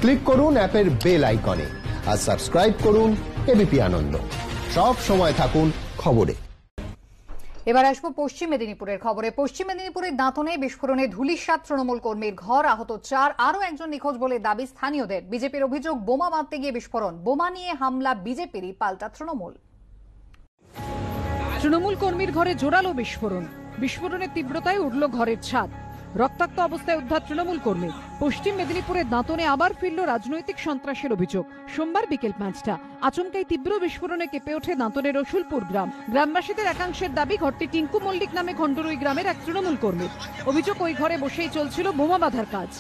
Click করুন অ্যাপের bell আইকনে আর সাবস্ক্রাইব করুন এবিপি আনন্দ। সব সময় থাকুন খবরে। এবার আসবো পশ্চিম মেদিনীপুরের খবরে। পশ্চিম মেদিনীপুরের দাঁতনে বিস্ফোরণে ধূলিসাৎ তৃণমূল কর্মীর ঘর, আহত 4, আরো একজন নিখোঁজ বলে দাবি স্থানীয়দের। বিজেপির অভিযোগ, বোমা বাঁধতে গিয়ে বিস্ফোরণ। বোমা নিয়ে হামলা বিজেপিরই, পাল্টা তৃণমূল। তৃণমূল কর্মীর ঘরে জোরালো বিস্ফোরণ। বিস্ফোরণের তীব্রতায় উঠল ঘরের ছাদ। রক্তাক্ত অবস্থায় উদ্ধার তৃণমূল কর্মী। পশ্চিম মেদিনীপুরের দাঁতনে আবার ফিরল রাজনৈতিক সন্ত্রাসের অভিযোগ। সোমবার বিকেল 5টা আচমকাই তীব্র বিস্ফোরণে কেঁপে ওঠে দাঁতনের রসুলপুর গ্রাম। গ্রামবাসীদের একাংশের দাবি, ঘরটি টিঙ্কু মল্লিক নামে খণ্ডরুই গ্রামের এক তৃণমূল কর্মীর। অভিযোগ, ওই ঘরে বসেই চলছিল বোমা বাঁধার কাজ।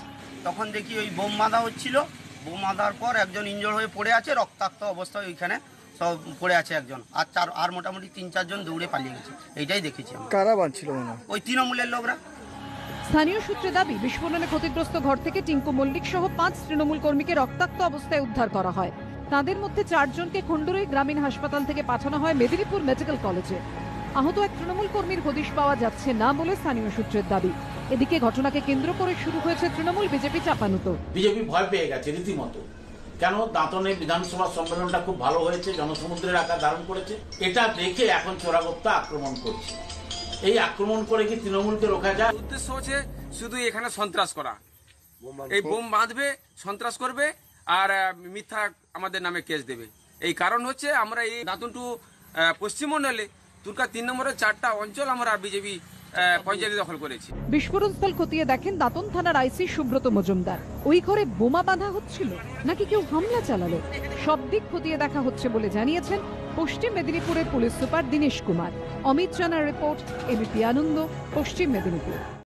তখন দেখি ওই বোম বাঁধা হচ্ছিল। বোম বাঁধার পর একজন ইনজোর হয়ে পড়ে আছে, রক্তাক্ত অবস্থায় ওইখানে সব পড়ে আছে একজন, আর মোটামুটি 3-4 জন দৌড়ে পালিয়ে গেছে। এইটাই দেখেছি। কারা বাঁধছিল? ওই তৃণমূলের লোকরা। স্থানীয় সূত্রে দাবি, বিস্ফোরণে ক্ষতিগ্রস্ত ঘর থেকে টিঙ্কু মল্লিক সহ 5 তৃণমূল কর্মীকে রক্তাক্ত অবস্থায় উদ্ধার করা হয়। তাদের মধ্যে 4 জনকে খণ্ডরুই গ্রামীণ হাসপাতাল থেকে পাঠানো হয় মেদিনীপুর মেডিকেল কলেজে। আহত এক তৃণমূল কর্মীর হদিশ পাওয়া যাচ্ছে না বলে স্থানীয় সূত্রের দাবি। এদিকে ঘটনাকে কেন্দ্র করে শুরু হয়েছে তৃণমূল বিজেপি চাপানুতো। বিজেপি ভয় পেয়ে গেছে রীতিমতো। কেন? দাঁতনে বিধানসভা সম্মেলনটা খুব ভালো হয়েছে, জনসমুদ্রের আকার ধারণ করেছে। এটা দেখে এখন চোরাগোপ্তা আক্রমণ করছে। এই আক্রমণ করে কি তৃণমূলকে রোকা যায়? উদ্দেশ্য হচ্ছে শুধু এখানে সন্ত্রাস করা। এই বোম বাঁধবে, সন্ত্রাস করবে আর মিথ্যা আমাদের নামে কেস দেবে। এই কারণ হচ্ছে আমরা এই দাঁতন টু পশ্চিমমন্ডলে তুর্কা 3 নম্বরের 4টা অঞ্চল আমরা বিজেপি পঞ্চায়েতে দখল করেছি। বিস্ফোরণ স্থল খতিয়ে দেখেন দাঁতন থানার আইসি সুব্রত মজুমদার। ওই ঘরে বোমা বাঁধা হচ্ছিল নাকি কেউ হামলা চালালো, সব দিক খতিয়ে দেখা হচ্ছে বলে জানিয়েছেন পশ্চিম মেদিনীপুরের পুলিশ সুপার দীনেশ কুমার। অমিত জানার রিপোর্ট, এবিপি আনন্দ, পশ্চিম মেদিনীপুর।